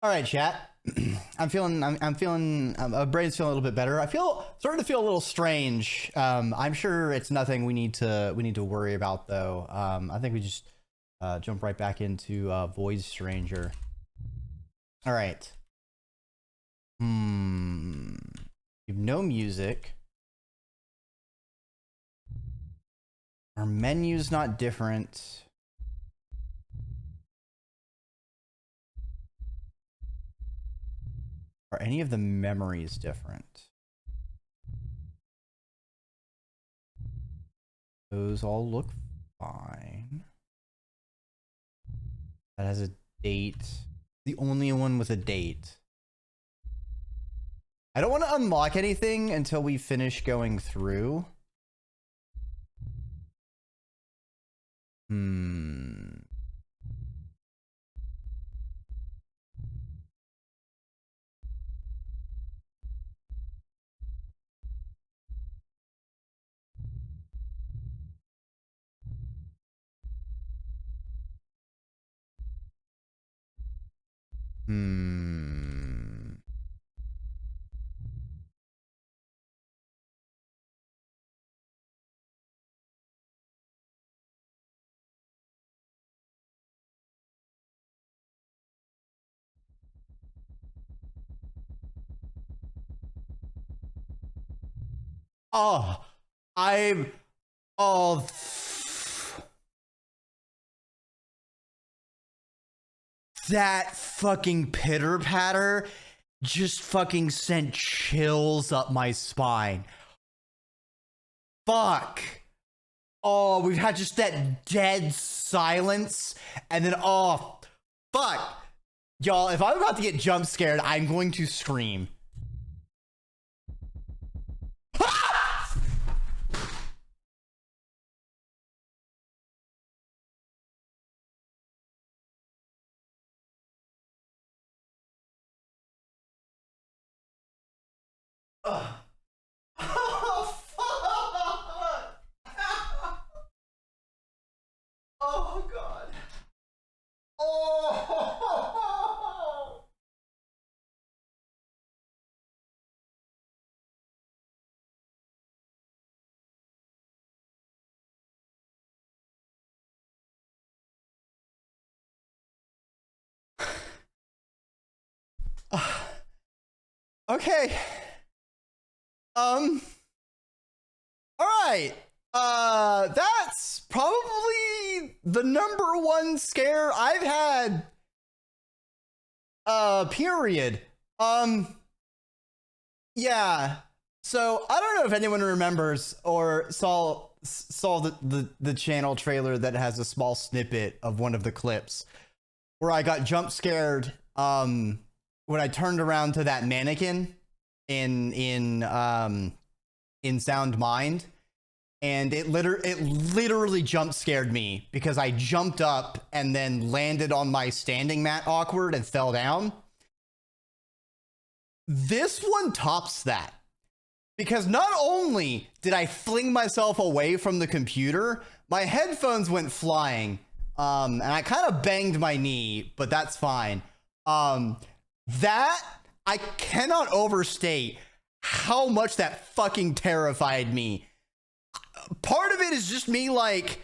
All right, chat. I'm feeling, my brain's feeling a little bit better. Starting to feel a little strange. I'm sure it's nothing we need to worry about though. I think we just jump right back into Void Stranger. All right. You have no music. Our menu's not different. Are any of the memories different? Those all look fine. That has a date. The only one with a date. I don't want to unlock anything until we finish going through. Oh, I'm... Oh... That fucking pitter patter just fucking sent chills up my spine. Fuck. Oh, we've had just that dead silence. And then, oh, fuck. Y'all, if I'm about to get jump scared, I'm going to scream. Oh, fuck. Oh, God. Oh. Okay. All right. That's probably the #1 scare I've had. Period. Yeah. So I don't know if anyone remembers or saw the channel trailer that has a small snippet of one of the clips where I got jump scared when I turned around to that mannequin in Sound Mind, and it literally jump scared me because I jumped up and then landed on my standing mat awkward and fell down. This one tops that, because not only did I fling myself away from the computer, my headphones went flying, and I kind of banged my knee, but that's fine. That, I cannot overstate how much that fucking terrified me. Part of it is just me like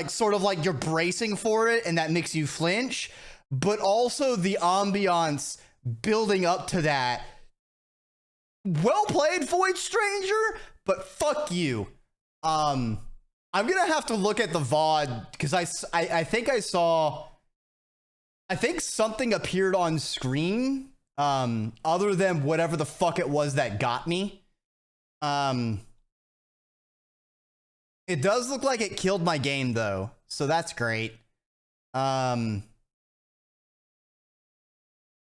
sort of like you're bracing for it and that makes you flinch, but also the ambiance building up to that. Well played, Void Stranger, but fuck you. I'm gonna have to look at the VOD because I think I think something appeared on screen other than whatever the fuck it was that got me. It does look like it killed my game though, so that's great. Well,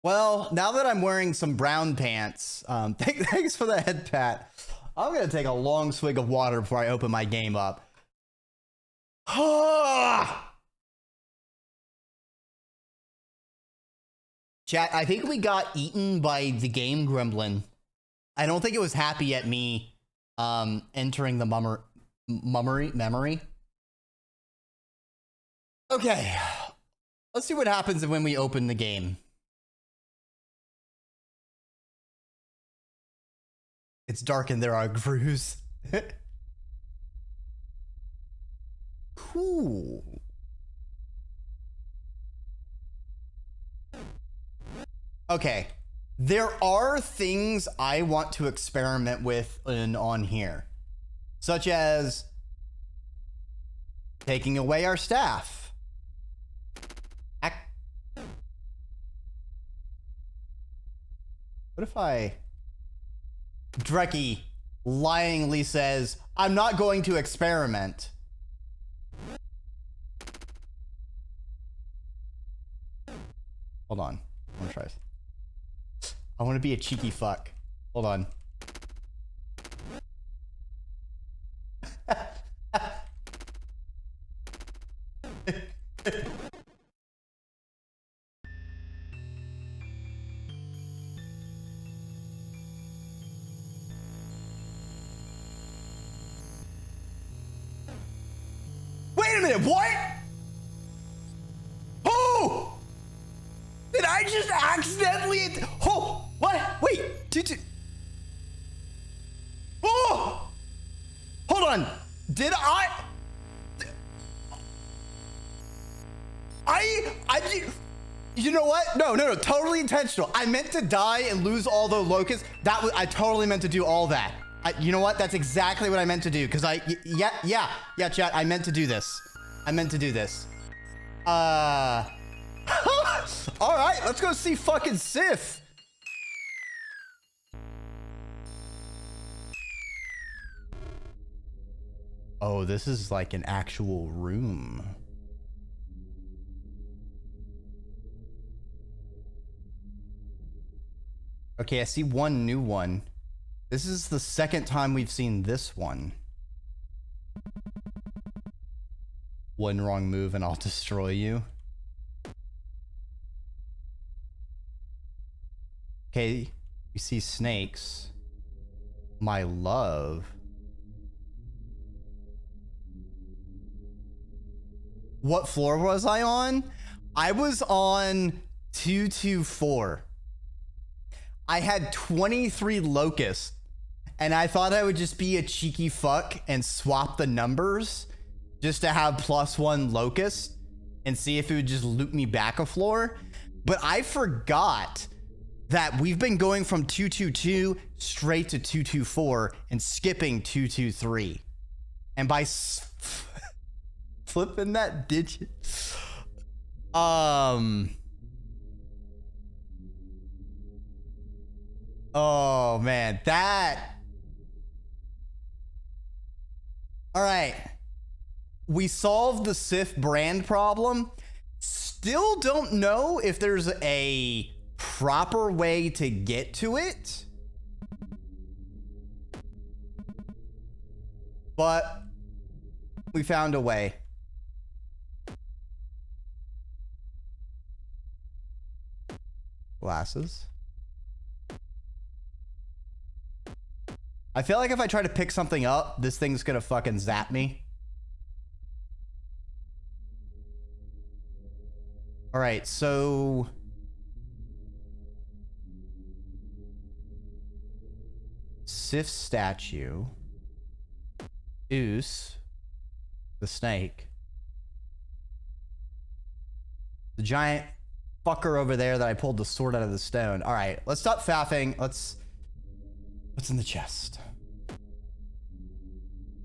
now that I'm wearing some brown pants, thanks for the head pat. I'm gonna take a long swig of water before I open my game up. Chat, I think we got eaten by the game gremlin. I don't think it was happy at me entering the memory. Okay. Let's see what happens when we open the game. It's dark and there are grooves. Cool. Okay. There are things I want to experiment with on here, such as taking away our staff. What if Dreki lyingly says, I'm not going to experiment. Hold on. I want to try this. I want to be a cheeky fuck. Hold on. Wait a minute, what? Oh! Did I just accidentally? Oh, what? Wait, oh! Hold on. Did I did. You know what? No, totally intentional. I meant to die and lose all the locusts. I totally meant to do all that. You know what? That's exactly what I meant to do. Cause yeah, chat. I meant to do this. All right, let's go see fucking Sif. Oh, this is like an actual room. Okay, I see one new one. This is the second time we've seen this one. One wrong move and I'll destroy you. Okay, we see snakes. My love. What floor was I on? I was on 224. I had 23 locusts, and I thought I would just be a cheeky fuck and swap the numbers just to have +1 locust and see if it would just loop me back a floor. But I forgot that we've been going from 222 straight to 224 and skipping 223. And by flipping that digit, oh man, all right. We solved the Sif brand problem. Still don't know if there's a proper way to get to it. But we found a way. Glasses. I feel like if I try to pick something up, this thing's gonna fucking zap me. All right, so Sif statue, Oos, the snake, the giant fucker over there that I pulled the sword out of the stone. All right, let's stop faffing. What's in the chest?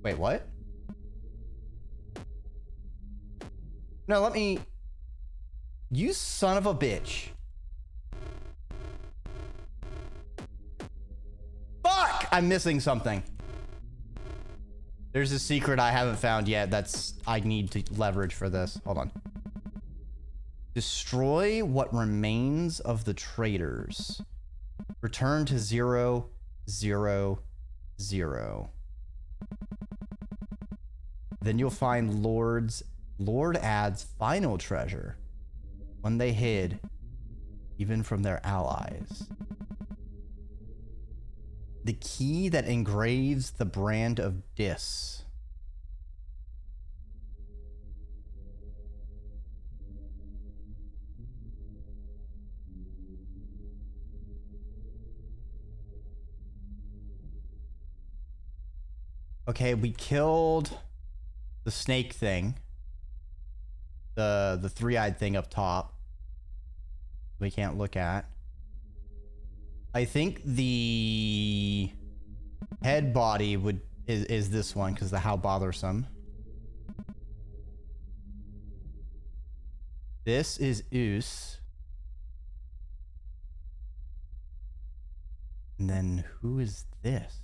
Wait, what? No, let me. You son of a bitch. Fuck! I'm missing something. There's a secret I haven't found yet I need to leverage for this. Hold on. Destroy what remains of the traders. Return to 0, 0, 0. Then you'll find Lord adds final treasure. When they hid, even from their allies. The key that engraves the brand of Dis. Okay, we killed the snake thing. The three-eyed thing up top. We can't look at. I think the head body is this one because the how bothersome. This is Oos. And then who is this?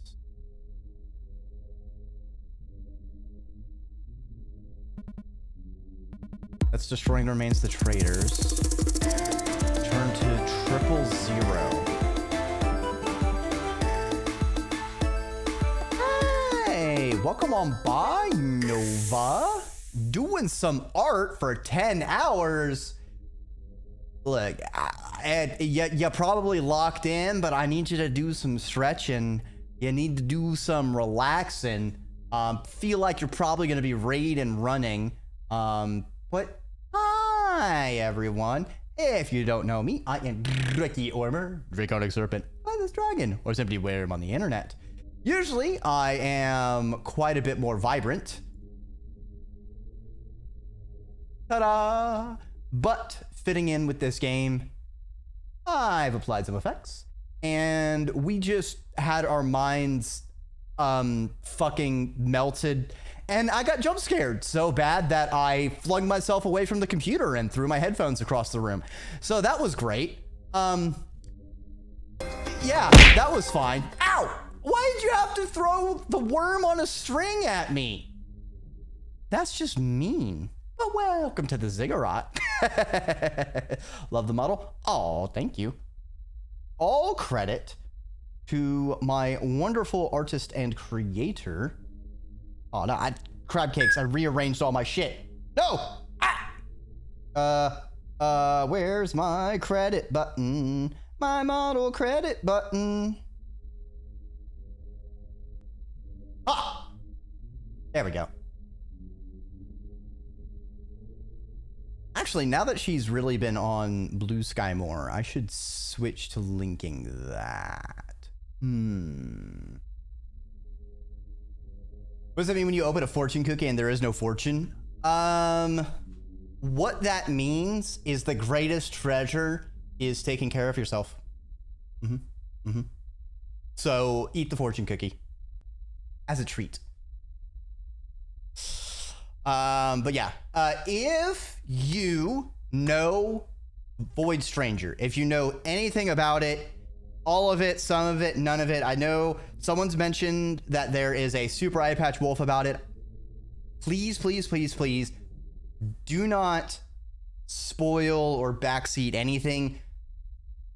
That's destroying the remains of the traitors. Turn to 000. Hey, welcome on by, Nova. Doing some art for 10 hours. Look, you probably locked in, but I need you to do some stretching. You need to do some relaxing. Feel like you're probably going to be raid and running. But hi, everyone. If you don't know me, I am Dreki Ormer, Draconic Serpent, by this dragon, or simply where I'm on the internet. Usually, I am quite a bit more vibrant. Ta-da! But fitting in with this game, I've applied some effects, and we just had our minds fucking melted, and I got jump scared so bad that I flung myself away from the computer and threw my headphones across the room. So that was great. Yeah, that was fine. Ow! Why did you have to throw the worm on a string at me? That's just mean. But welcome to the ziggurat. Love the model. Oh, thank you. All credit to my wonderful artist and creator. Oh no, crab cakes. I rearranged all my shit. No. Where's my credit button? My model credit button. Ah, there we go. Actually, now that she's really been on Blue Sky more, I should switch to linking that. What does that mean when you open a fortune cookie and there is no fortune? What that means is the greatest treasure is taking care of yourself. So eat the fortune cookie as a treat. But yeah, if you know Void Stranger, if you know anything about it, all of it, some of it, none of it, I know someone's mentioned that there is a super eye patch wolf about it. Please, please, please, please do not spoil or backseat anything.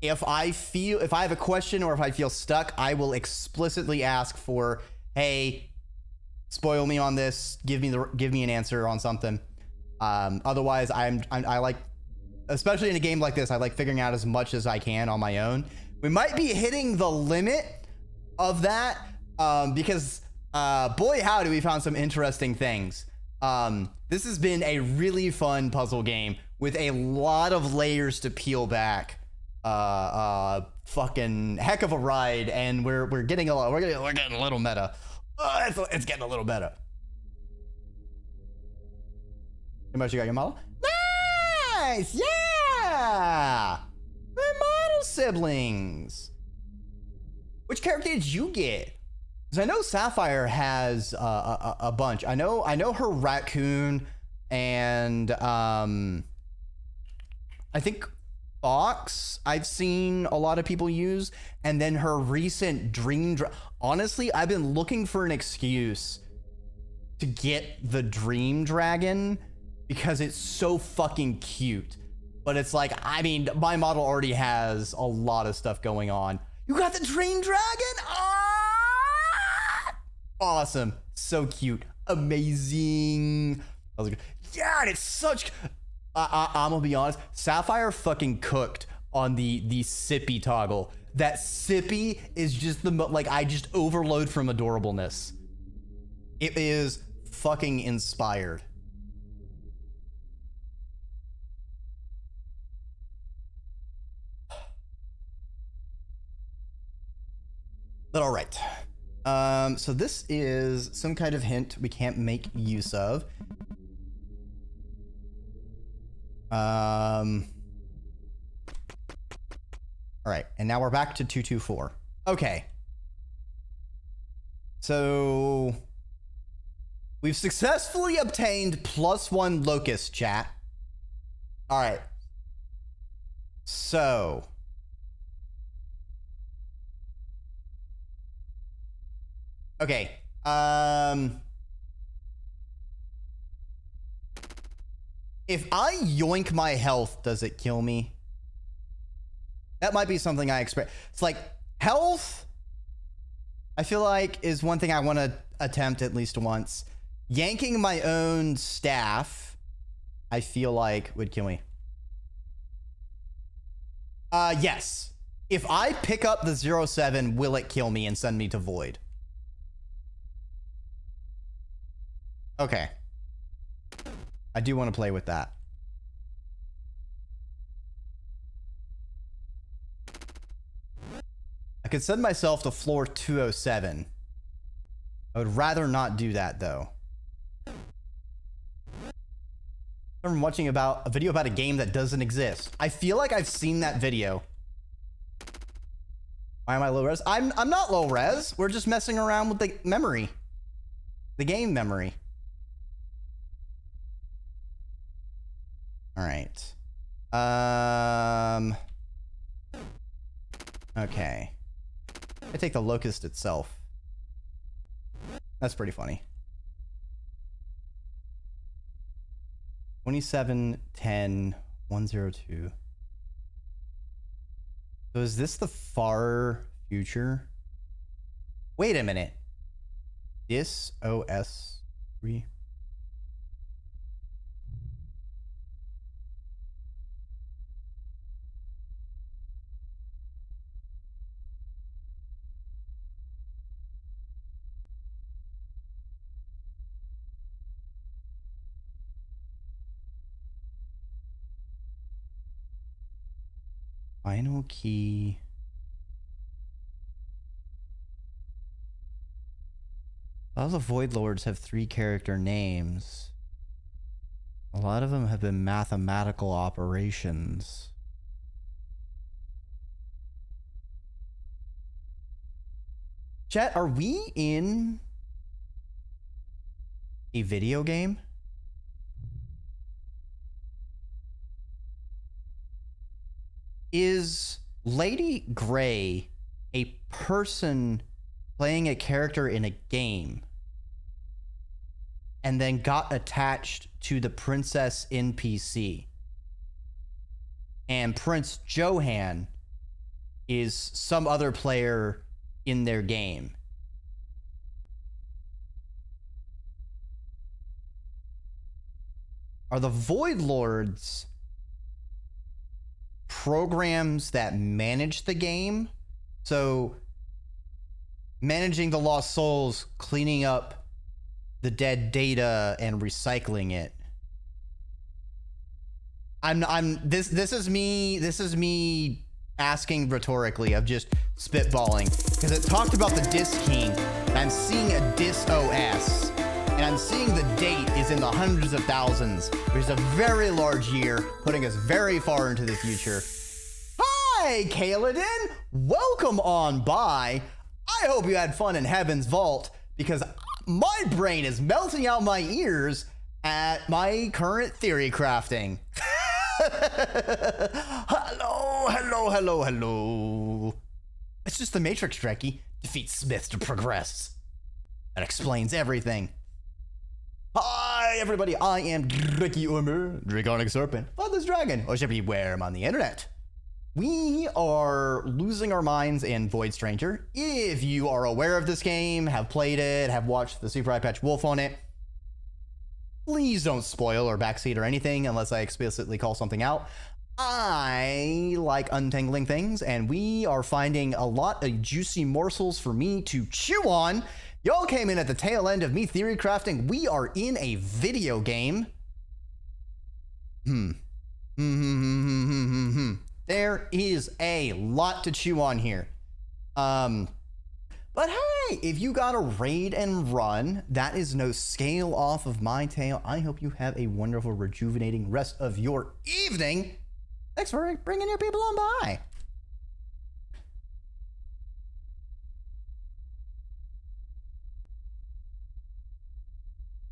If I have a question or if I feel stuck, I will explicitly ask for, hey, spoil me on this, give me an answer on something. Otherwise, I like, especially in a game like this, I like figuring out as much as I can on my own. We might be hitting the limit of that because boy howdy, we found some interesting things. This has been a really fun puzzle game with a lot of layers to peel back. Fucking heck of a ride, and we're getting a little meta. It's getting a little better. How much you got your model? Nice! Yeah! My model siblings. Which character did you get? Because I know Sapphire has a bunch. I know her raccoon and I think Fox I've seen a lot of people use, and then her recent dream. Honestly, I've been looking for an excuse to get the dream dragon because it's so fucking cute. But it's like, I mean, my model already has a lot of stuff going on. You got the dream dragon? Ah! Awesome. So cute. Amazing. I was like, yeah, and it's such... I'm gonna be honest, Sapphire fucking cooked on the sippy toggle. That sippy is just like, I just overload from adorableness. It is fucking inspired. But all right, So this is some kind of hint we can't make use of. All right, and now we're back to 224. Okay. So we've successfully obtained +1 locust, chat. All right. So okay. If I yoink my health, does it kill me? That might be something I expect. It's like health, I feel like, is one thing I want to attempt at least once. Yanking my own staff, I feel like would kill me. Yes. If I pick up the 07, will it kill me and send me to void? Okay. I do want to play with that. I could send myself to floor 207. I would rather not do that, though. I'm watching a video about a game that doesn't exist. I feel like I've seen that video. Why am I low res? I'm not low res. We're just messing around with the memory. The game memory. All right. Okay. I take the locust itself. That's pretty funny. 27, 10, 102. So is this the far future? Wait a minute. This OS3. Final key. A lot of the Void Lords have 3 character names. A lot of them have been mathematical operations. Chat, are we in a video game? Is Lady Grey a person playing a character in a game and then got attached to the princess NPC? And Prince Johan is some other player in their game. Are the Void Lords programs that manage the game? So managing the lost souls, cleaning up the dead data and recycling it. This is me asking rhetorically, of just spitballing, because it talked about the Dis King, and I'm seeing a Dis OS, and I'm seeing the date is in the hundreds of thousands, which is a very large year, putting us very far into the future. Hi, Kaladin! Welcome on by. I hope you had fun in Heaven's Vault, because my brain is melting out my ears at my current theory crafting. Hello. It's just the Matrix, Dreki. Defeat Smith to progress. That explains everything. Hi, everybody. I am Dreki Draconic Serpent, Father's Dragon, or should be where I'm on the internet. We are losing our minds in Void Stranger. If you are aware of this game, have played it, have watched the Super Eye Patch Wolf on it, please don't spoil or backseat or anything unless I explicitly call something out. I like untangling things, and we are finding a lot of juicy morsels for me to chew on. Y'all came in at the tail end of me theory crafting. We are in a video game. There is a lot to chew on here. But hey, if you got a raid and run, that is no scale off of my tail. I hope you have a wonderful, rejuvenating rest of your evening. Thanks for bringing your people on by.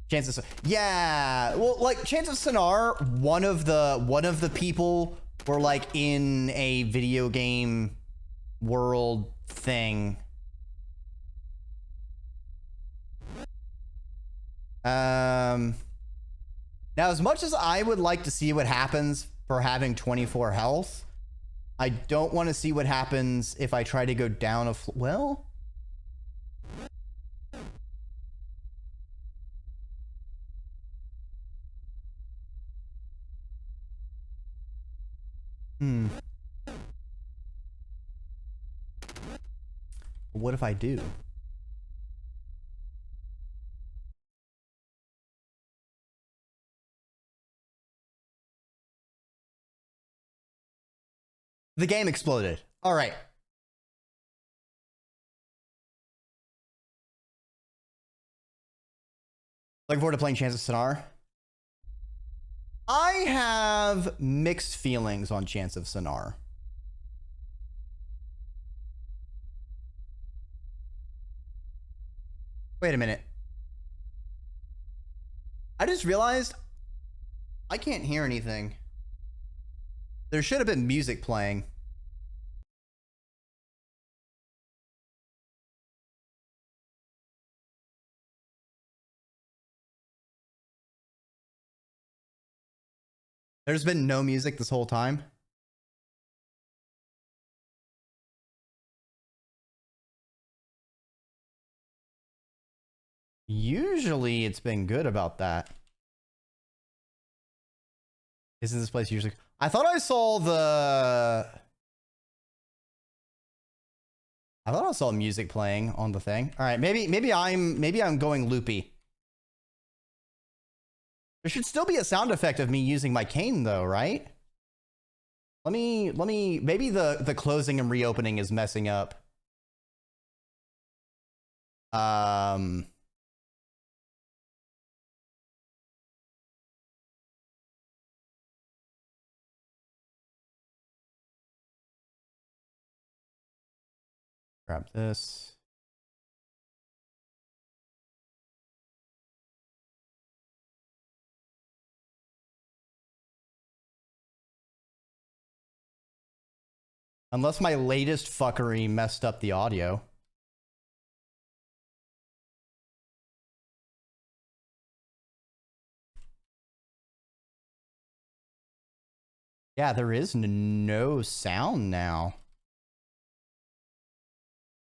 Chances, yeah. Well, like Chance of Sonar, one of the people were like in a video game world thing. Now, as much as I would like to see what happens for having 24 health, I don't want to see what happens if I try to go down a well. What if I do? The game exploded. All right. Looking forward to playing Chance of Sonar. I have mixed feelings on Chance of Sonar. Wait a minute. I just realized I can't hear anything. There should have been music playing. There's been no music this whole time. Usually it's been good about that. Isn't this place usually? I thought I saw music playing on the thing. All right, maybe I'm going loopy. There should still be a sound effect of me using my cane though, right? Let me maybe the closing and reopening is messing up. Grab this. Unless my latest fuckery messed up the audio. Yeah, there is no sound now.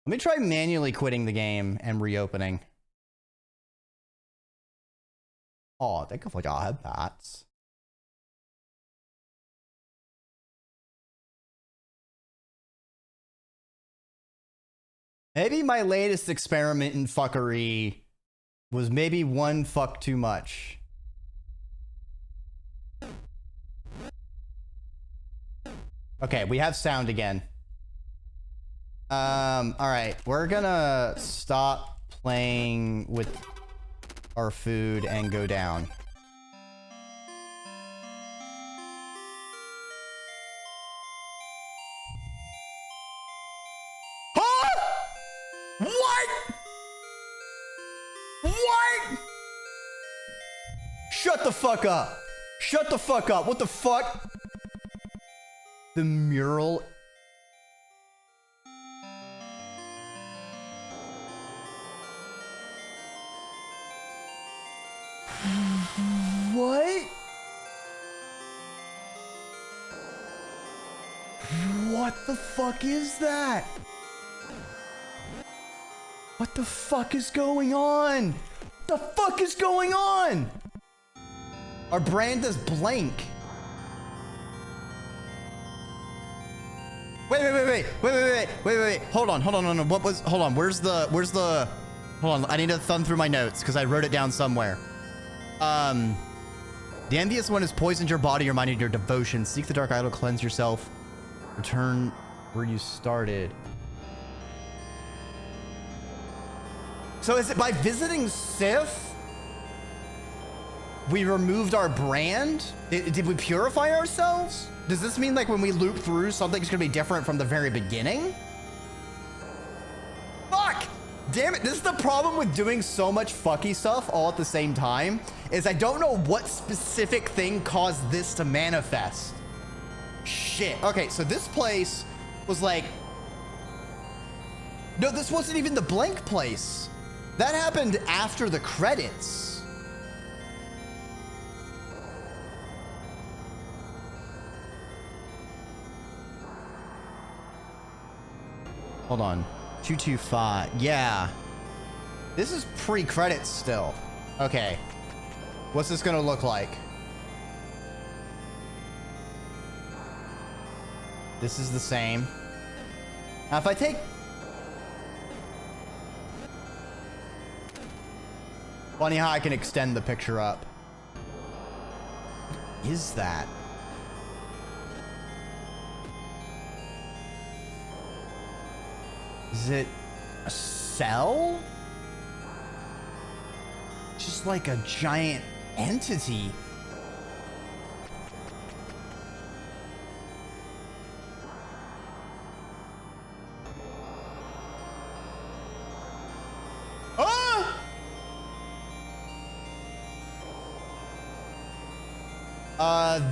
Let me try manually quitting the game and reopening. Oh, thank you for your headbats. Maybe my latest experiment in fuckery was maybe one fuck too much. Okay, we have sound again. All right, we're gonna stop playing with our food and go down. What? What? Shut the fuck up. Shut the fuck up. What the fuck? The mural. What? What the fuck is that? What the fuck is going on? What the fuck is going on? Our brand is blank. Wait. Hold on. What was, hold on. Where's the, hold on. I need to thumb through my notes because I wrote it down somewhere. The envious one has poisoned your body, your mind, and your devotion. Seek the dark idol, cleanse yourself. Return where you started. So is it by visiting Sif, we removed our brand? Did we purify ourselves? Does this mean like when we loop through, something's gonna be different from the very beginning? Fuck! Damn it, this is the problem with doing so much fucky stuff all at the same time, is I don't know what specific thing caused this to manifest. Shit. Okay, so this place was like... No, this wasn't even the blank place. That happened after the credits. Hold on. 225. Yeah. This is pre-credits still. Okay. What's this gonna look like? This is the same. Now if I take... Funny how I can extend the picture up. What is that? Is it a cell? Just like a giant entity.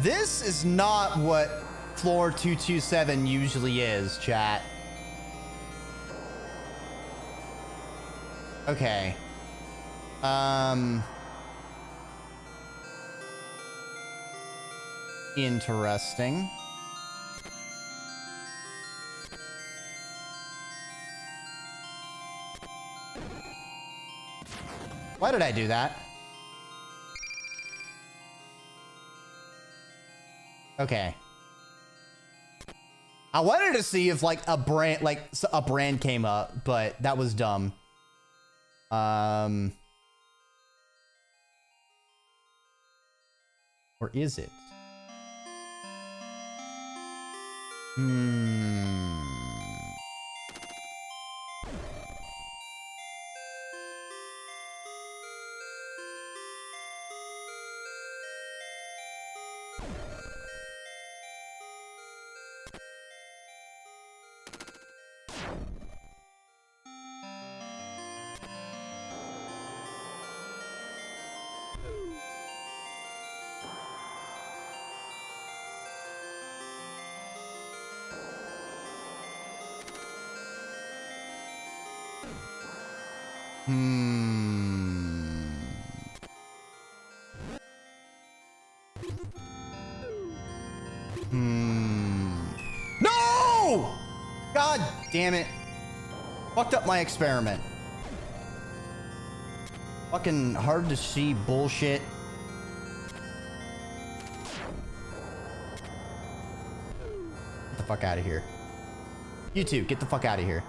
This is not what floor 227 usually is, chat. Okay. Interesting. Why did I do that? Okay. I wanted to see if like a brand came up, but that was dumb. Or is it? No! God damn it. Fucked up my experiment. Fucking hard to see bullshit. Get the fuck out of here. You two, get the fuck out of here.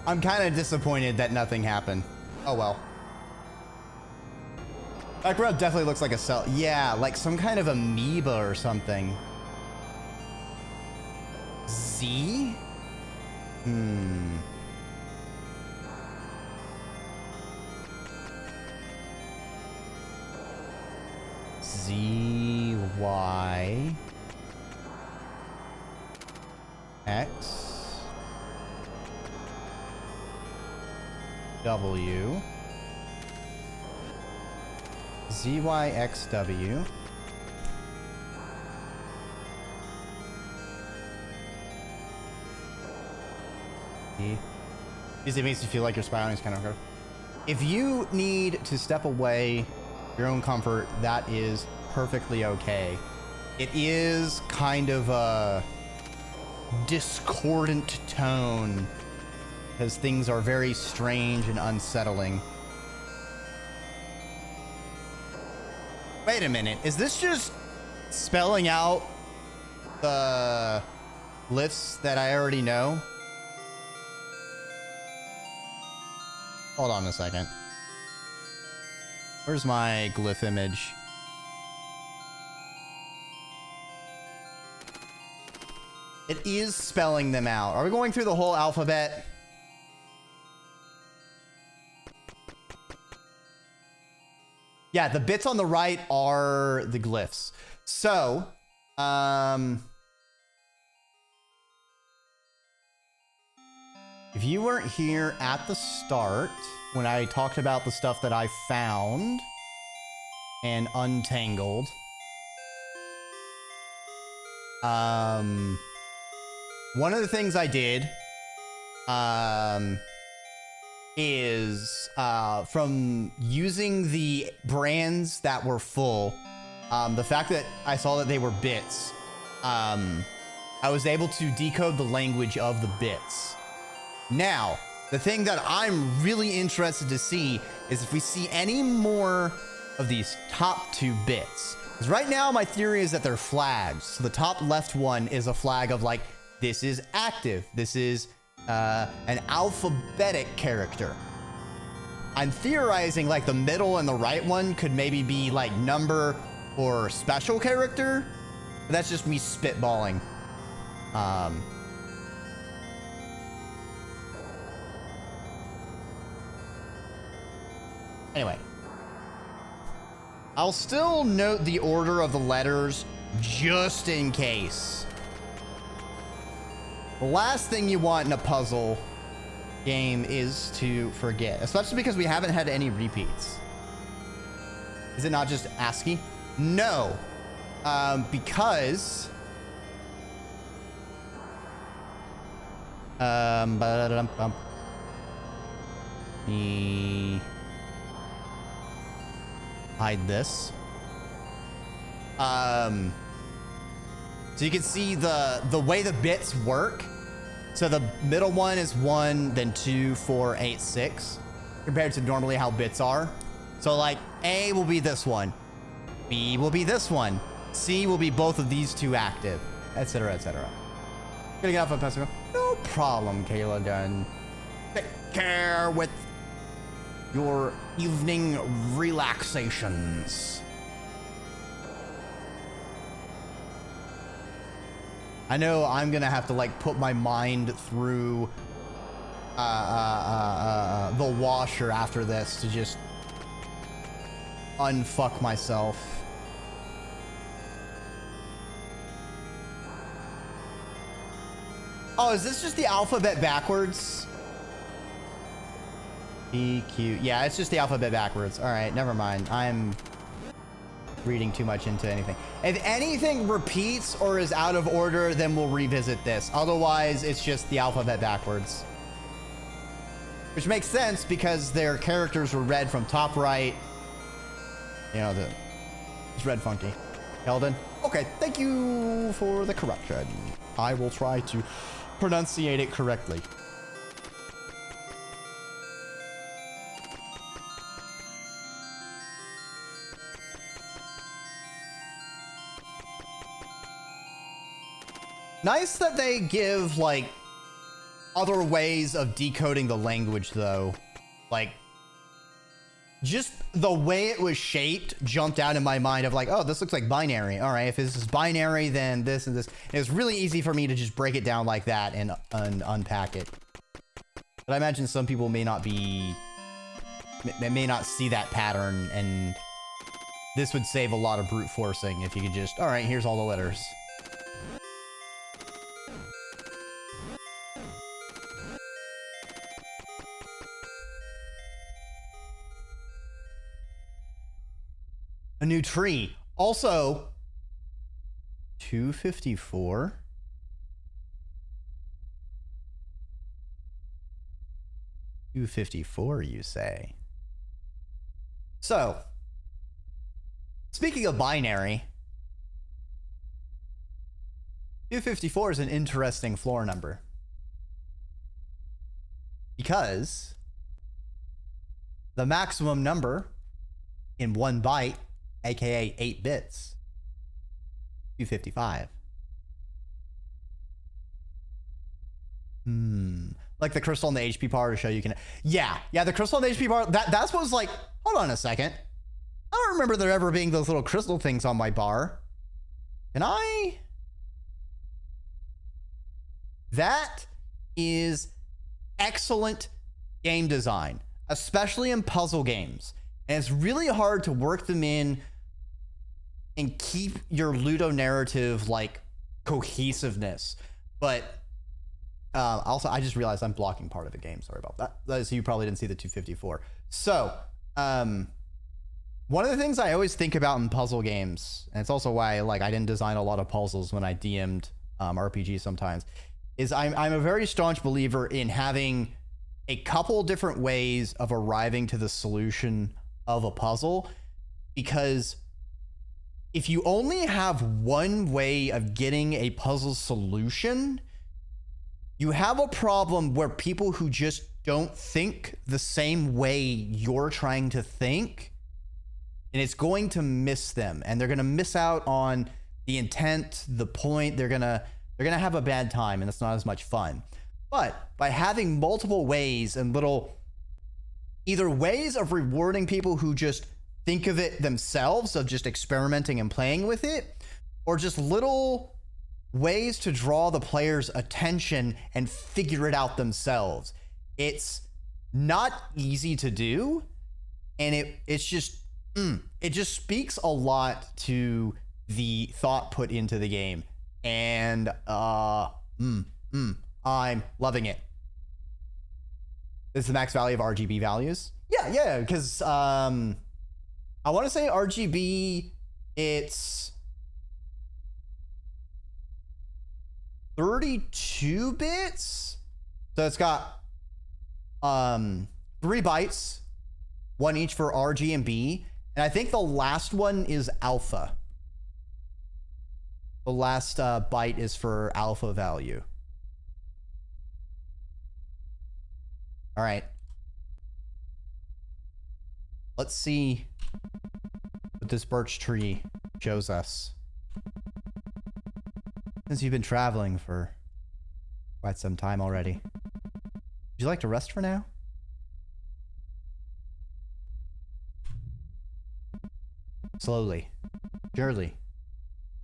I'm kind of disappointed that nothing happened. Oh well. Background definitely looks like a cell. Yeah, like some kind of amoeba or something. Z? Z, Y, X, W, ZYXW, because it makes you feel like you're spiraling. Is kind of hard. If you need to step away your own comfort, that is perfectly okay. It is kind of a discordant tone because things are very strange and unsettling. Wait a minute, is this just spelling out the glyphs that I already know? Hold on a second. Where's my glyph image? It is spelling them out. Are we going through the whole alphabet? Yeah, the bits on the right are the glyphs. So, if you weren't here at the start, when I talked about the stuff that I found and untangled, one of the things I did, is from using the brands that were full, the fact that I saw that they were bits, I was able to decode the language of the bits. Now, the thing that I'm really interested to see is if we see any more of these top two bits. Because right now, my theory is that they're flags. So the top left one is a flag of like, this is active. This is an alphabetic character. I'm theorizing like the middle and the right one could maybe be like number or special character. But that's just me spitballing. Anyway, I'll still note the order of the letters just in case. The last thing you want in a puzzle game is to forget, especially because we haven't had any repeats. Is it not just ASCII? No, because hide this. So you can see the way the bits work. So the middle one is 1, then 2, 4, 8, 6, compared to normally how bits are. So like A will be this one, B will be this one, C will be both of these two active, etc., etc. Gonna get off a Pesco. No problem, Kayla Dunn. Take care with your evening relaxations. I know I'm gonna have to like put my mind through the washer after this to just unfuck myself. Oh, is this just the alphabet backwards? E, Q. Yeah, it's just the alphabet backwards. All right, never mind. I'm reading too much into anything. If anything repeats or is out of order, then we'll revisit this. Otherwise, it's just the alphabet backwards. Which makes sense because their characters were read from top right. You know, it's red funky. Eldon? Okay, thank you for the correction. I will try to pronunciate it correctly. Nice that they give, like, other ways of decoding the language, though. Like, just the way it was shaped jumped out in my mind of like, oh, this looks like binary. All right, if this is binary, then this and this. And it's really easy for me to just break it down like that and unpack it. But I imagine some people may not be... They may not see that pattern, and this would save a lot of brute forcing if you could just, all right, here's all the letters. A new tree. Also, 254. 254, you say? So, Speaking of binary, 254 is an interesting floor number. Because the maximum number in 1 byte, aka 8 bits, 255. Like the crystal and the HP bar to show you can. Yeah, the crystal and the HP bar. That's what was like. Hold on a second. I don't remember there ever being those little crystal things on my bar. Can I? That is excellent game design, especially in puzzle games. And it's really hard to work them in and keep your ludonarrative like cohesiveness. But also, I just realized I'm blocking part of the game. Sorry about that. So you probably didn't see the 254. So one of the things I always think about in puzzle games, and it's also why like I didn't design a lot of puzzles when I DM'd RPGs sometimes, is I'm a very staunch believer in having a couple different ways of arriving to the solution of a puzzle. Because if you only have one way of getting a puzzle solution, you have a problem where people who just don't think the same way you're trying to think, and it's going to miss them, and they're going to miss out on the intent, the point. They're going to have a bad time, and it's not as much fun. But by having multiple ways and little either ways of rewarding people who just think of it themselves, of just experimenting and playing with it, or just little ways to draw the player's attention and figure it out themselves. It's not easy to do, and it just speaks a lot to the thought put into the game. And I'm loving it. This is the max value of RGB values. Yeah, because I want to say RGB, it's 32 bits. So it's got 3 bytes, one each for RG and B. And I think the last one is alpha. The last byte is for alpha value. All right. Let's see what this birch tree shows us. Since you've been traveling for quite some time already, would you like to rest for now? Slowly, surely,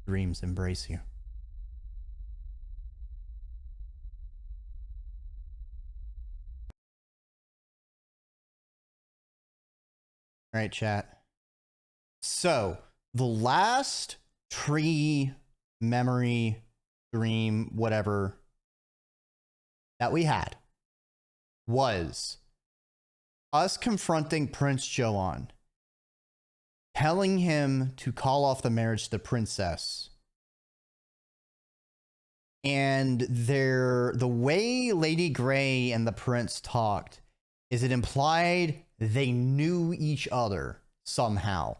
dreams embrace you. All right, chat. So the last tree, memory, dream, whatever that we had was us confronting Prince Joan, telling him to call off the marriage to the princess. And the way Lady Grey and the prince talked is it implied they knew each other somehow.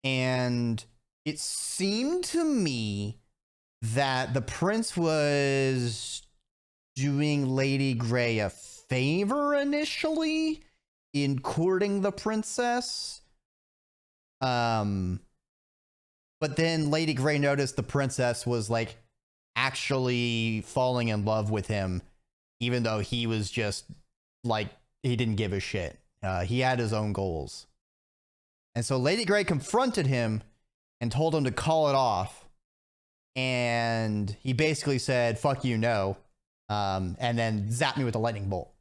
And it seemed to me that the prince was doing Lady Grey a favor initially in courting the princess. But then Lady Grey noticed the princess was like actually falling in love with him, even though he was just like, he didn't give a shit. He had his own goals. And so Lady Grey confronted him and told him to call it off. And he basically said, fuck you, no. And then zapped me with a lightning bolt.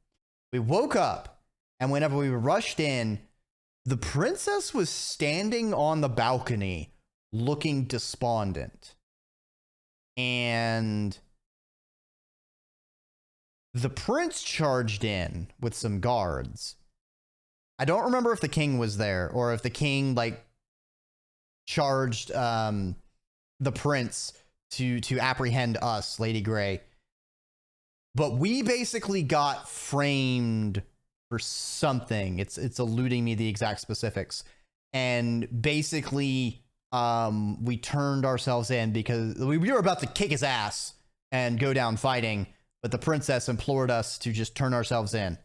We woke up, and whenever we rushed in, the princess was standing on the balcony looking despondent. And the prince charged in with some guards. I don't remember if the king was there or if the king like charged the prince to apprehend us, Lady Grey. But we basically got framed for something. It's eluding me the exact specifics. and basically we turned ourselves in because we were about to kick his ass and go down fighting, but the princess implored us to just turn ourselves in.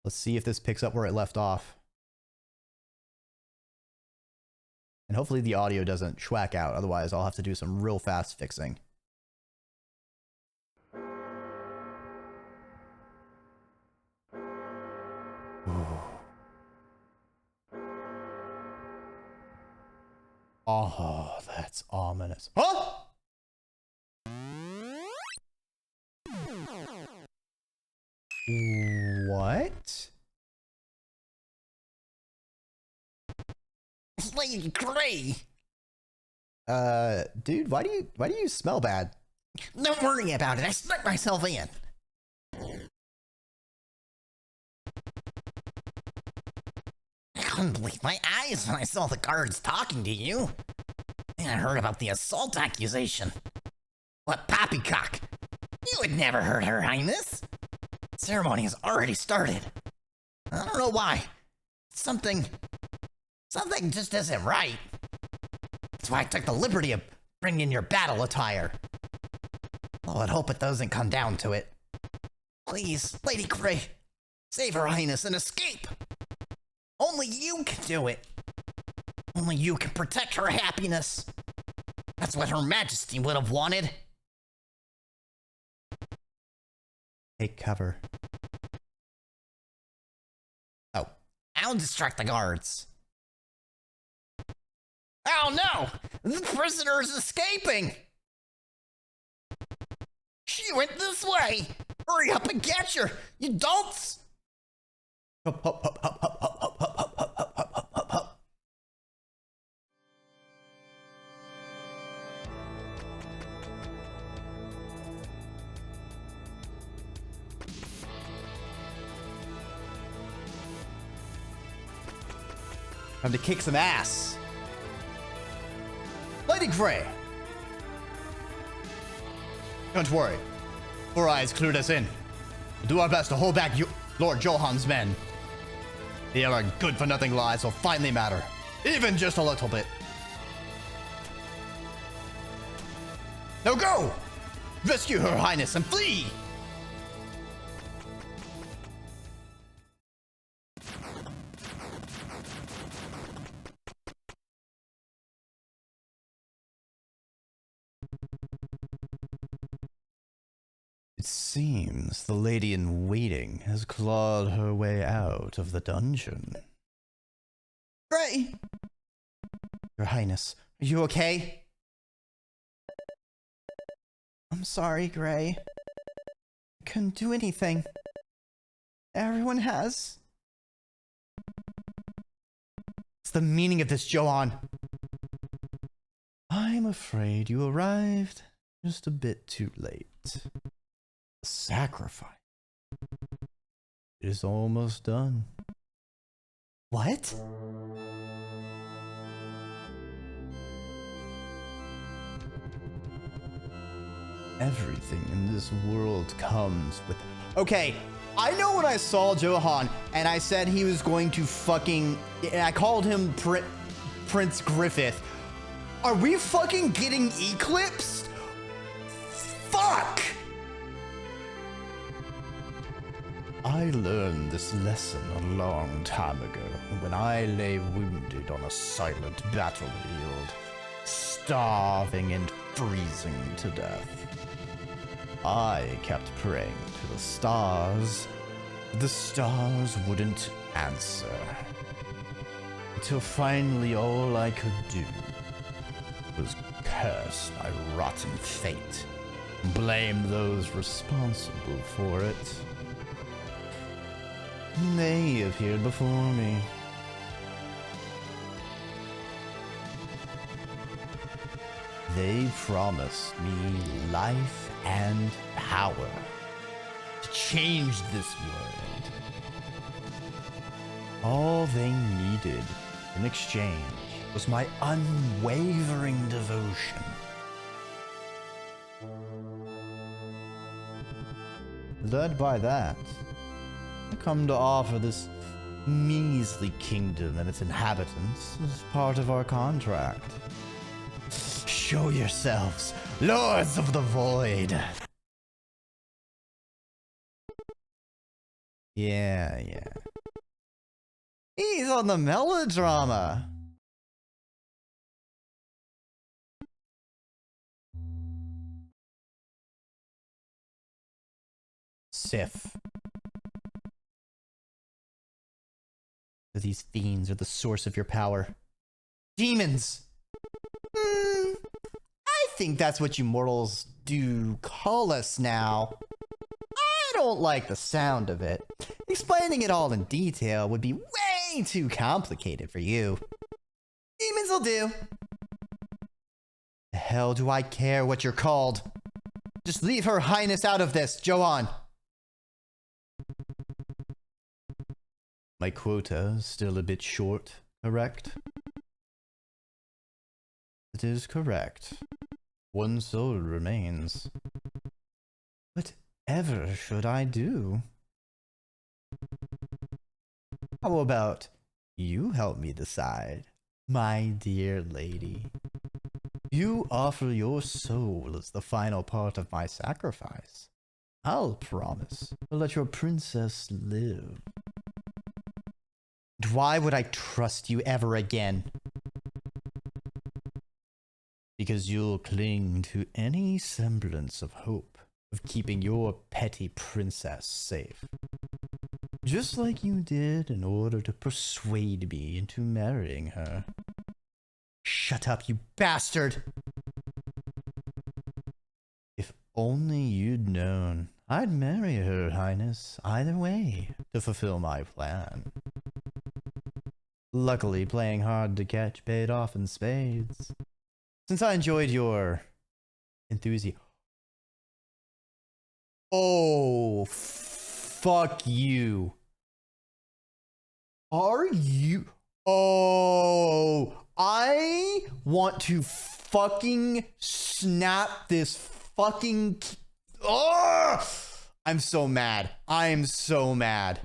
Let's see if this picks up where it left off. And hopefully the audio doesn't schwack out, otherwise I'll have to do some real fast fixing. Ooh. Oh, that's ominous. Huh? What? Lady Gray. Dude, why do you smell bad? Don't worry about it. I snuck myself in. I couldn't believe my eyes when I saw the guards talking to you. And I heard about the assault accusation. What poppycock? You would never hurt Her Highness. The ceremony has already started. I don't know why. Something just isn't right. That's why I took the liberty of bringing in your battle attire. Well, I'd hope it doesn't come down to it. Please, Lady Gray, save Her Highness and escape. Only you can do it. Only you can protect her happiness. That's what Her Majesty would have wanted. Take cover. Oh, I'll distract the guards. Oh no! The prisoner is escaping! She went this way! Hurry up and catch her, you dolts! Hop, hop, hop, hop, hop, hop, hop, hop, hop, hop, hop, hop, hop, hop. Time to kick some ass. Lady Gray! Don't worry. Four Eyes clued us in. We'll do our best to hold back Lord Johan's men. The our good-for-nothing lies will finally matter. Even just a little bit. Now go! Rescue Her Highness and flee! It seems the lady in waiting has clawed her way out of the dungeon. Gray! Your Highness, are you okay? I'm sorry, Gray. I couldn't do anything. Everyone has. What's the meaning of this, Johan? I'm afraid you arrived just a bit too late. Sacrifice. It is almost done. What? Everything in this world comes with... Okay, I know when I saw Johan and I said he was going to fucking... And I called him Prince Griffith. Are we fucking getting eclipsed? Fuck! I learned this lesson a long time ago when I lay wounded on a silent battlefield, starving and freezing to death. I kept praying to the stars, but the stars wouldn't answer. Until finally all I could do was curse my rotten fate and blame those responsible for it. They appeared before me. They promised me life and power to change this world. All they needed in exchange was my unwavering devotion. Led by that, I come to offer this measly kingdom and its inhabitants as part of our contract. Show yourselves, Lords of the Void! Yeah. He's on the melodrama! Sif. These fiends are the source of your power. Demons! I think that's what you mortals do call us now. I don't like the sound of it. Explaining it all in detail would be way too complicated for you. Demons will do. The hell do I care what you're called? Just leave Her Highness out of this, Johan. My quota is still a bit short, correct? It is correct. One soul remains. Whatever should I do? How about you help me decide, my dear lady? You offer your soul as the final part of my sacrifice. I'll promise to let your princess live. And why would I trust you ever again? Because you'll cling to any semblance of hope of keeping your petty princess safe. Just like you did in order to persuade me into marrying her. Shut up, you bastard! If only you'd known, I'd marry Her Highness either way to fulfill my plan. Luckily, playing hard to catch paid off in spades. Since I enjoyed your enthusiasm. Oh, fuck you. Are you? Oh, I want to fucking snap this fucking. Oh, I'm so mad. I'm so mad.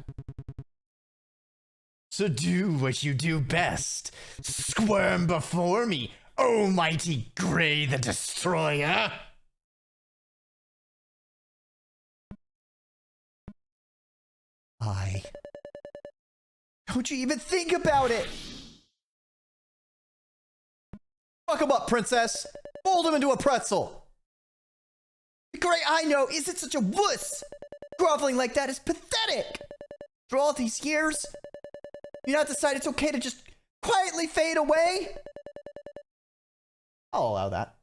So do what you do best. Squirm before me, oh mighty Grey the Destroyer. Don't you even think about it! Fuck him up, princess! Fold him into a pretzel! The Grey I know isn't such a wuss! Groveling like that is pathetic! For all these years, you not decide it's okay to just quietly fade away? I'll allow that.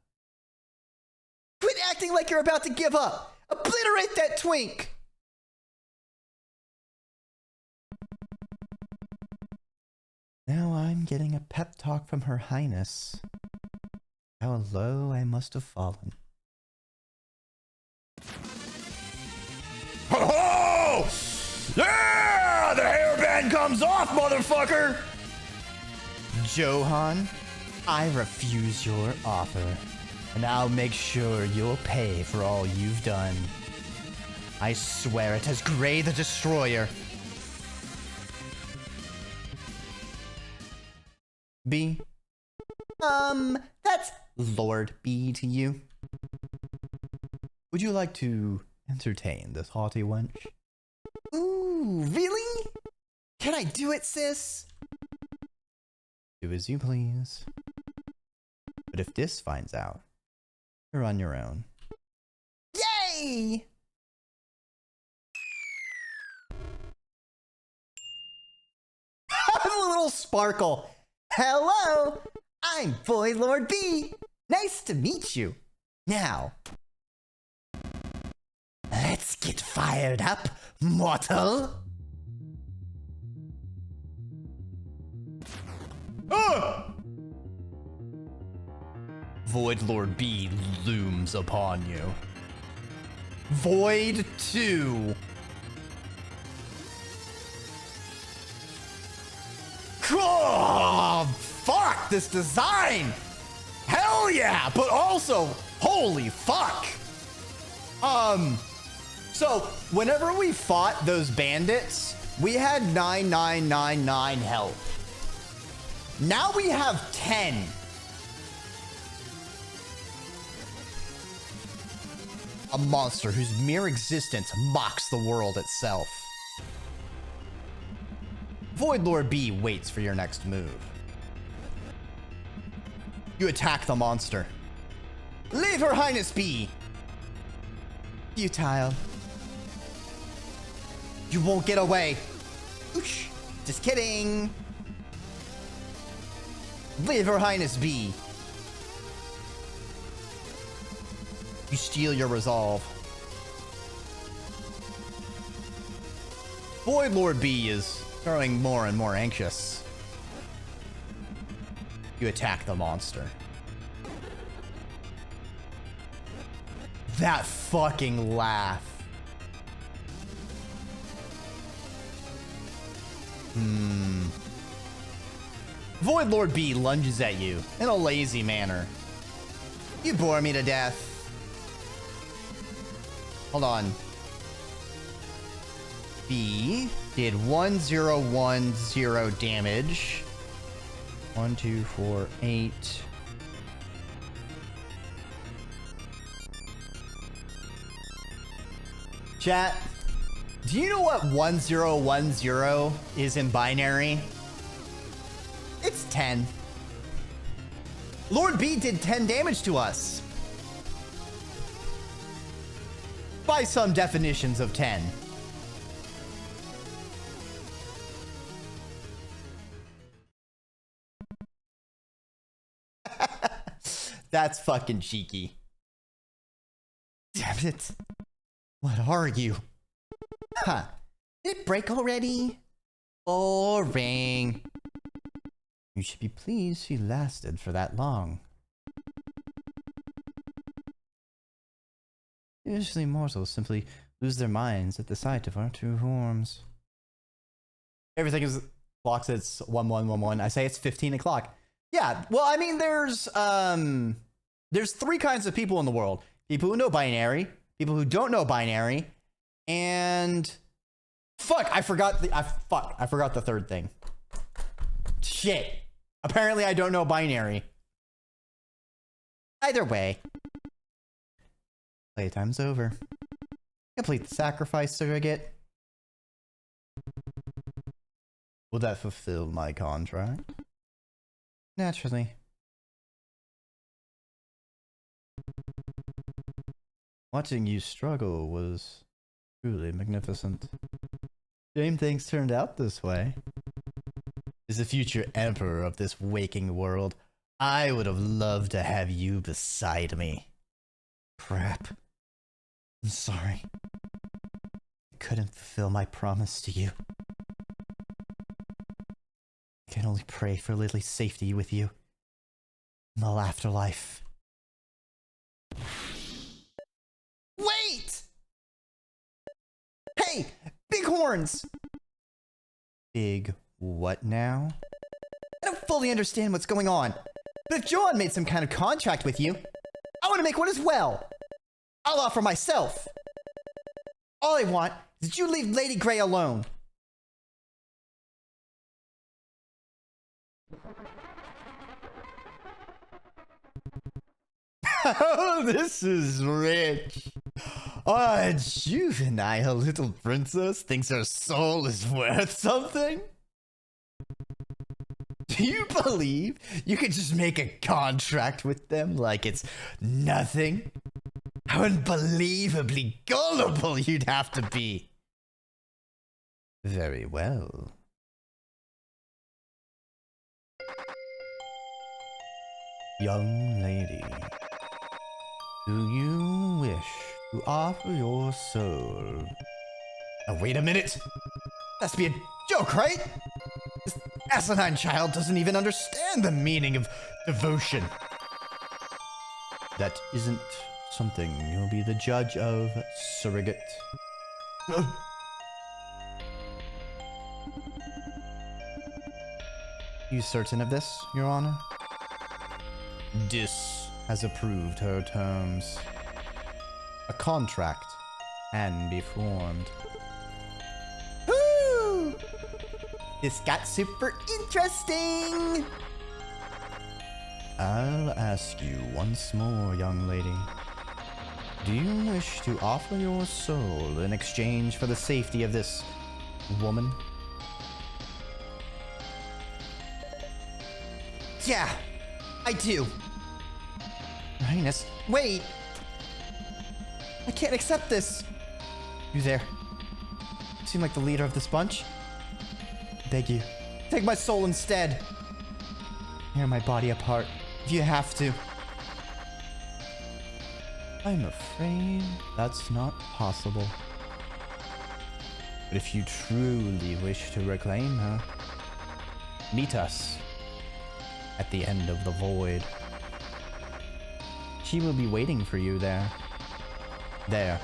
Quit acting like you're about to give up! Obliterate that twink! Now I'm getting a pep talk from Her Highness. How low I must have fallen. Ho ho! Yeah! The hairband comes off, motherfucker! Johan, I refuse your offer, and I'll make sure you'll pay for all you've done. I swear it as Grey the Destroyer. B. That's Lord B to you. Would you like to entertain this haughty wench? Ooh, really? Can I do it, sis? Do as you please. But if this finds out, you're on your own. Yay! A little sparkle. Hello, I'm Boy Lord B. Nice to meet you. Now, let's get fired up, mortal. Void Lord B looms upon you. Void 2. Oh, fuck this design! Hell yeah! But also, holy fuck! So whenever we fought those bandits, we had 9999 health. Now we have 10. A monster whose mere existence mocks the world itself. Void Lord B waits for your next move. You attack the monster. Leave Her Highness be. Futile. You won't get away. Oosh. Just kidding. Leave Her Highness be. You steal your resolve. Void Lord B is growing more and more anxious. You attack the monster. That fucking laugh. Void Lord B lunges at you in a lazy manner. You bore me to death. Hold on. B did 1010 damage. 1, 2, 4, 8. Chat, do you know what 1010 is in binary? It's 10. Lord B did 10 damage to us. By some definitions of 10. That's fucking cheeky. Damn it. What are you? Huh. Did it break already? Boring. You should be pleased she lasted for that long. Usually mortals simply lose their minds at the sight of our true forms. Everything is clock says 1111. I say it's 15 o'clock. Yeah, well, I mean, there's 3 kinds of people in the world. People who know binary, people who don't know binary, and fuck, I forgot the third thing. Shit. Apparently I don't know binary. Either way. Playtime's over. Complete the sacrifice, surrogate. Will that fulfill my contract? Naturally. Watching you struggle was truly magnificent. Shame things turned out this way. As the future emperor of this waking world, I would have loved to have you beside me. Crap. I'm sorry. I couldn't fulfill my promise to you. I can only pray for Lily's safety with you in the afterlife. Wait! Hey! Bighorns! Big what now? I don't fully understand what's going on, but if John made some kind of contract with you, I want to make one as well. I'll offer myself. All I want is that you leave Lady Grey alone. Oh, this is rich. A juvenile little princess thinks her soul is worth something? Do you believe you could just make a contract with them like it's nothing? How unbelievably gullible you'd have to be. Very well. Young lady, do you wish to offer your soul? Now wait a minute. That's be a joke, right? This asinine child doesn't even understand the meaning of devotion. That isn't something you'll be the judge of, surrogate. You certain of this, Your Honor? Dis has approved her terms. A contract and be formed. Woo! This got super interesting! I'll ask you once more, young lady. Do you wish to offer your soul in exchange for the safety of this woman? Yeah, I do. Your Highness, wait! I can't accept this! You there? You seem like the leader of this bunch. I beg you, take my soul instead. Tear my body apart, if you have to. I'm afraid that's not possible. But if you truly wish to reclaim her, meet us at the end of the void. She will be waiting for you there. There.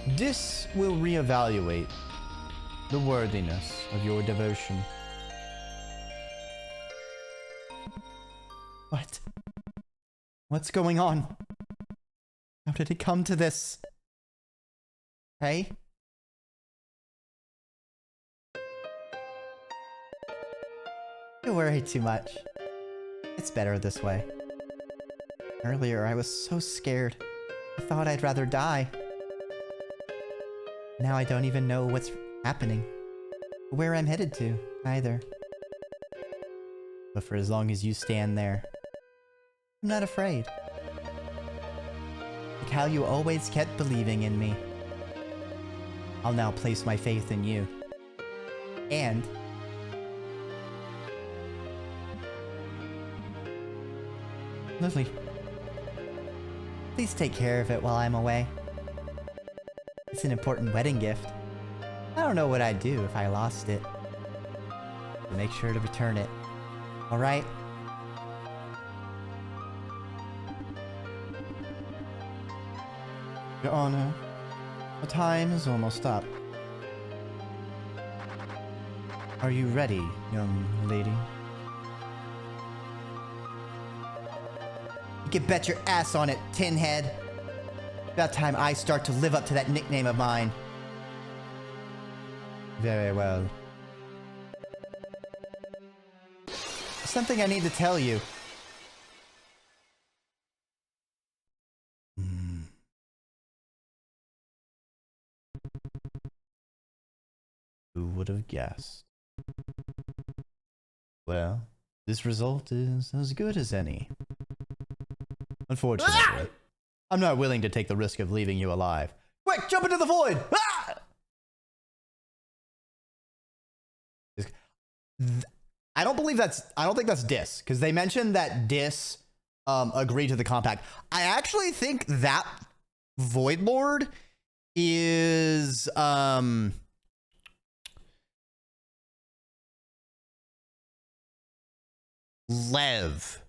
This will reevaluate the worthiness of your devotion. What? What's going on? How did it come to this? Hey? You worry too much. It's better this way. Earlier, I was so scared. I thought I'd rather die. Now I don't even know what's happening. Or where I'm headed to, either. But for as long as you stand there, I'm not afraid. Like how you always kept believing in me. I'll now place my faith in you. And Lily, please take care of it while I'm away. It's an important wedding gift. I don't know what I'd do if I lost it. So make sure to return it. Alright? Your Honor, the time is almost up. Are you ready, young lady? You can bet your ass on it, Tinhead. About time I start to live up to that nickname of mine. Very well. Something I need to tell you. Who would have guessed? Well, this result is as good as any. Unfortunately, I'm not willing to take the risk of leaving you alive. Quick, jump into the void! Ah! I don't think that's Dis, because they mentioned that Dis agreed to the compact. I actually think that Void Lord is Lev.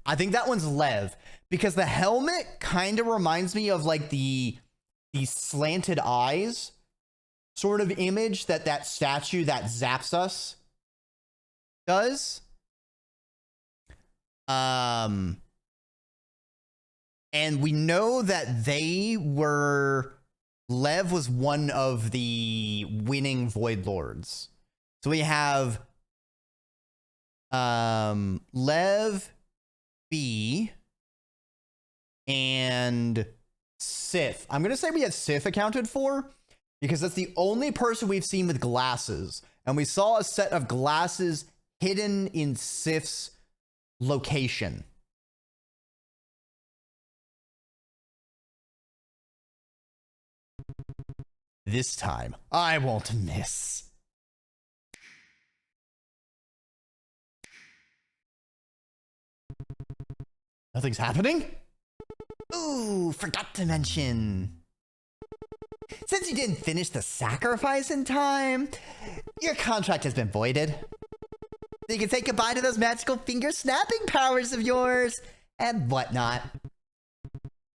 I think that one's Lev, because the helmet kind of reminds me of like the slanted eyes sort of image that statue that zaps us does. And we know that Lev was one of the winning Void Lords. So we have Lev, B, and Sith. I'm gonna say we have Sith accounted for because that's the only person we've seen with glasses, and we saw a set of glasses hidden in Sith's location. This time, I won't miss. Nothing's happening? Ooh, forgot to mention. Since you didn't finish the sacrifice in time, your contract has been voided. So you can say goodbye to those magical finger snapping powers of yours and whatnot.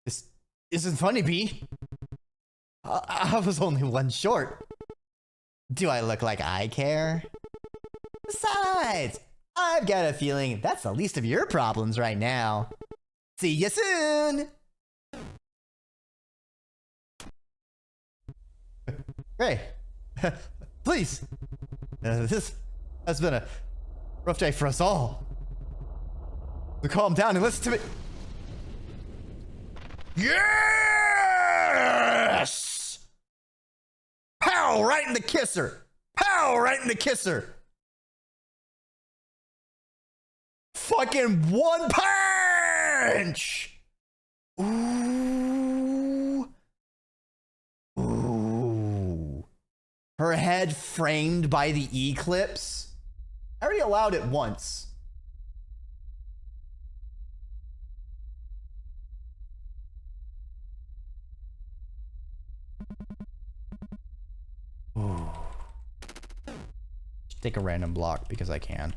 This isn't funny, B. I was only one short. Do I look like I care? Besides, I've got a feeling that's the least of your problems right now. See you soon! Hey, please. This has been a rough day for us all. So calm down and listen to me. Yes! Pow! Right in the kisser. Pow! Right in the kisser. Fucking one punch! Ooh. Ooh. Her head framed by the eclipse. I already allowed it once. Ooh. Just take a random block because I can.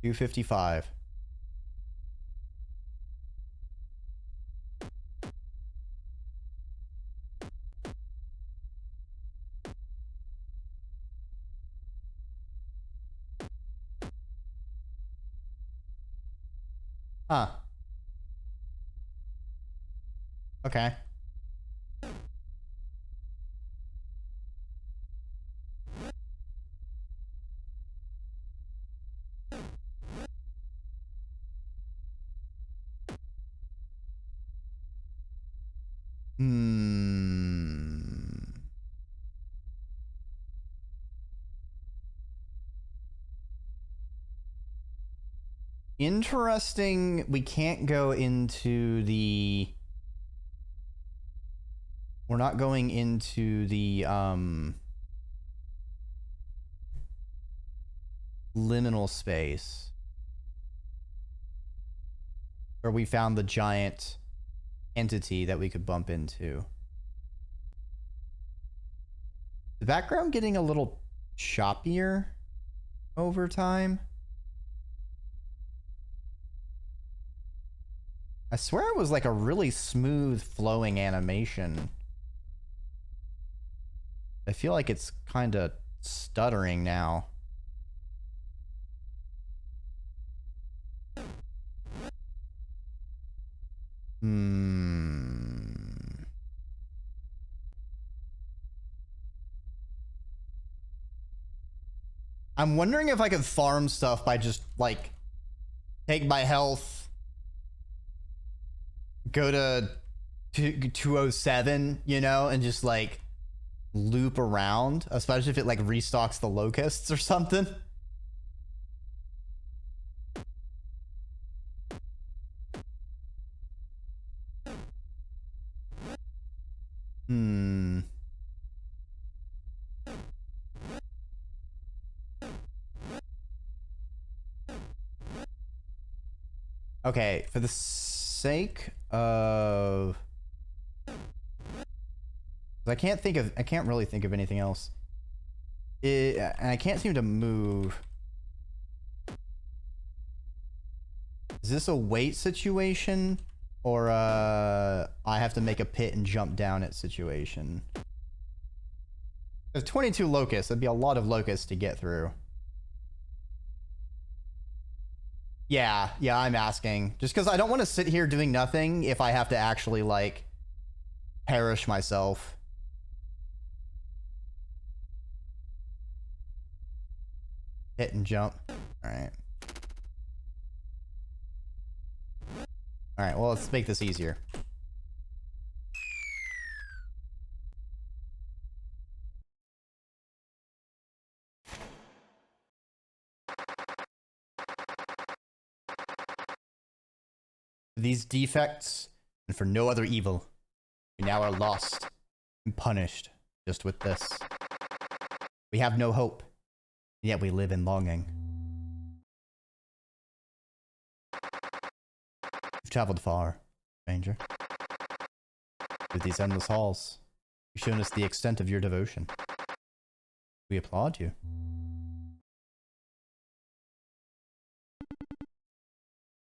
255. Huh. Okay. Interesting. We can't go into the... We're not going into the, liminal space. Where we found the giant entity that we could bump into. The background getting a little choppier over time. I swear it was like a really smooth flowing animation. I feel like it's kind of stuttering now. I'm wondering if I could farm stuff by just, like, take my health, go to 207, you know, and just, like, loop around, especially if it, like, restocks the locusts or something. Okay, for the sake of... I can't really think of anything else. And I can't seem to move. Is this a wait situation? Or I have to make a pit and jump down it situation? There's 22 locusts. That'd be a lot of locusts to get through. Yeah, I'm asking. Just because I don't want to sit here doing nothing if I have to actually, like, perish myself. Hit and jump. Alright. Alright, well, let's make this easier. These defects, and for no other evil, we now are lost and punished just with this. We have no hope, yet we live in longing. You've traveled far, stranger. Through these endless halls, you've shown us the extent of your devotion. We applaud you.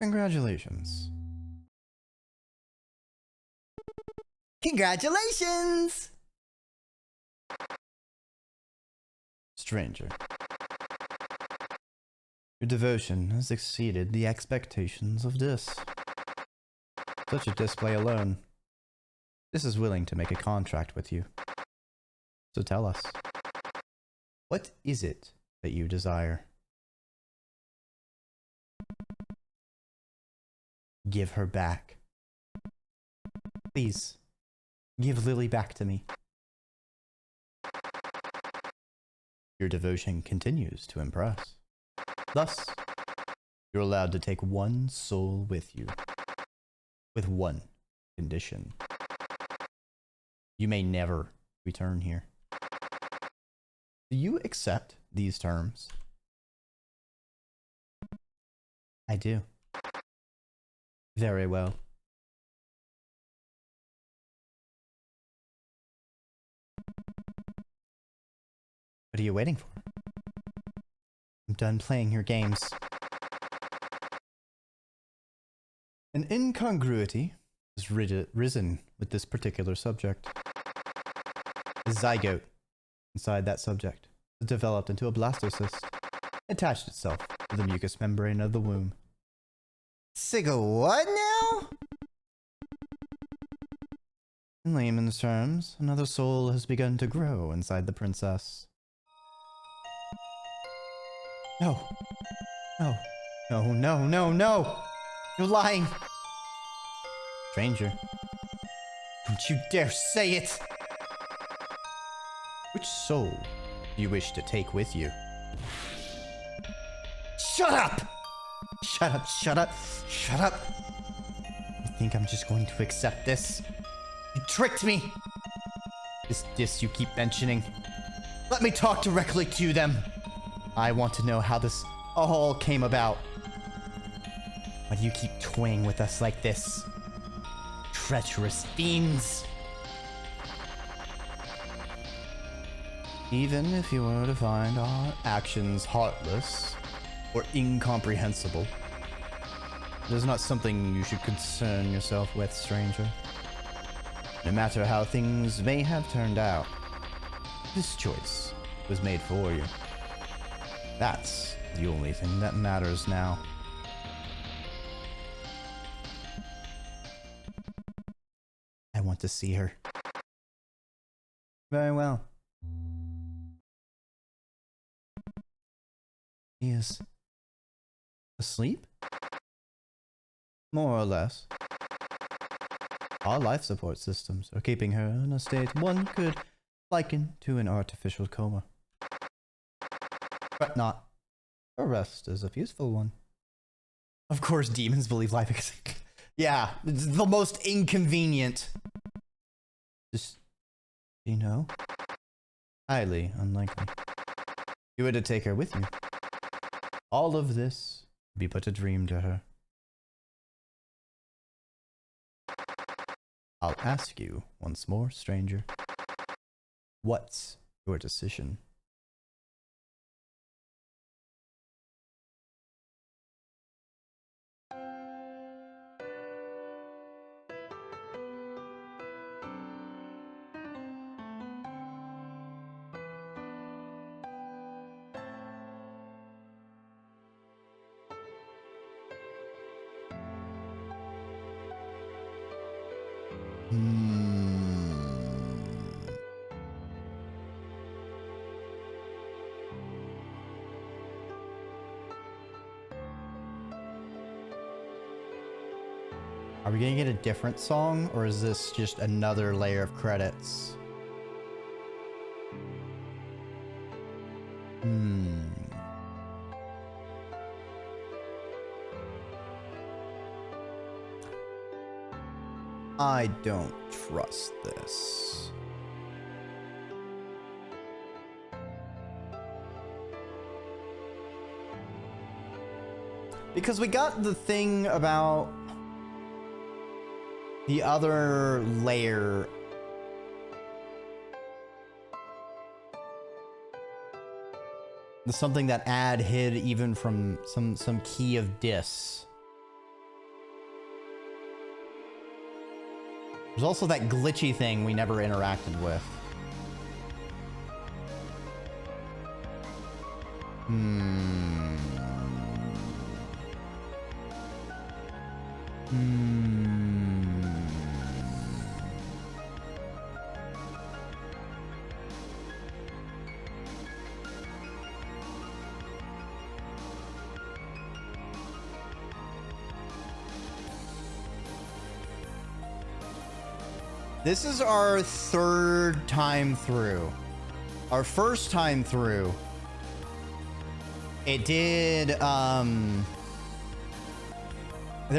Congratulations. Congratulations! Stranger. Your devotion has exceeded the expectations of this. Such a display alone This is willing to make a contract with you. So tell us, what is it that you desire? Give her back. Please, give Lily back to me. Your devotion continues to impress. Thus, you're allowed to take one soul with you, with one condition. You may never return here. Do you accept these terms? I do. Very well. What are you waiting for? I'm done playing your games. An incongruity has risen with this particular subject. A zygote inside that subject has developed into a blastocyst, attached itself to the mucous membrane of the womb. Sigga what now? In layman's terms, another soul has begun to grow inside the princess. No. No. No, no, no, no! You're lying! Stranger. Don't you dare say it! Which soul do you wish to take with you? Shut up! Shut up, shut up, shut up! You think I'm just going to accept this? You tricked me! This you keep mentioning. Let me talk directly to them. I want to know how this all came about. Why do you keep toying with us like this? Treacherous fiends! Even if you were to find our actions heartless or incomprehensible, it is not something you should concern yourself with, stranger. No matter how things may have turned out, this choice was made for you. That's the only thing that matters now. I want to see her. Very well. He is asleep? More or less. Our life support systems are keeping her in a state one could liken to an artificial coma. But not. Her rest is a peaceful one. Of course, demons believe life exists. Yeah, it's the most inconvenient. Just, you know? Highly unlikely. You were to take her with you. All of this would be but a dream to her. I'll ask you once more, stranger. What's your decision? Are we gonna get a different song, or is this just another layer of credits? I don't trust this. Because we got the thing about the other layer. There's something that ad hid even from some key of dis. There's also that glitchy thing we never interacted with. This is our third time through. Our first time through, it did, there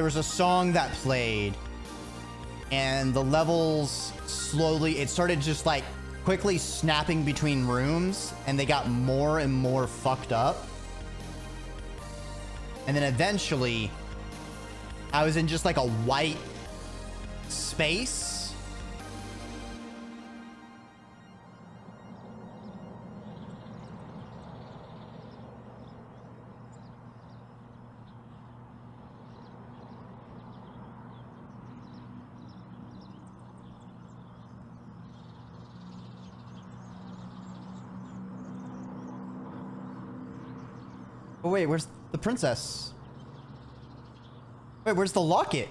was a song that played, and the levels slowly, it started just like quickly snapping between rooms, and they got more and more fucked up. And then eventually, I was in just like a white space. Oh wait, where's the princess? Wait, where's the locket?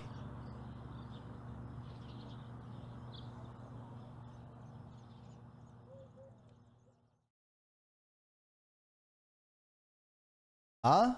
Huh?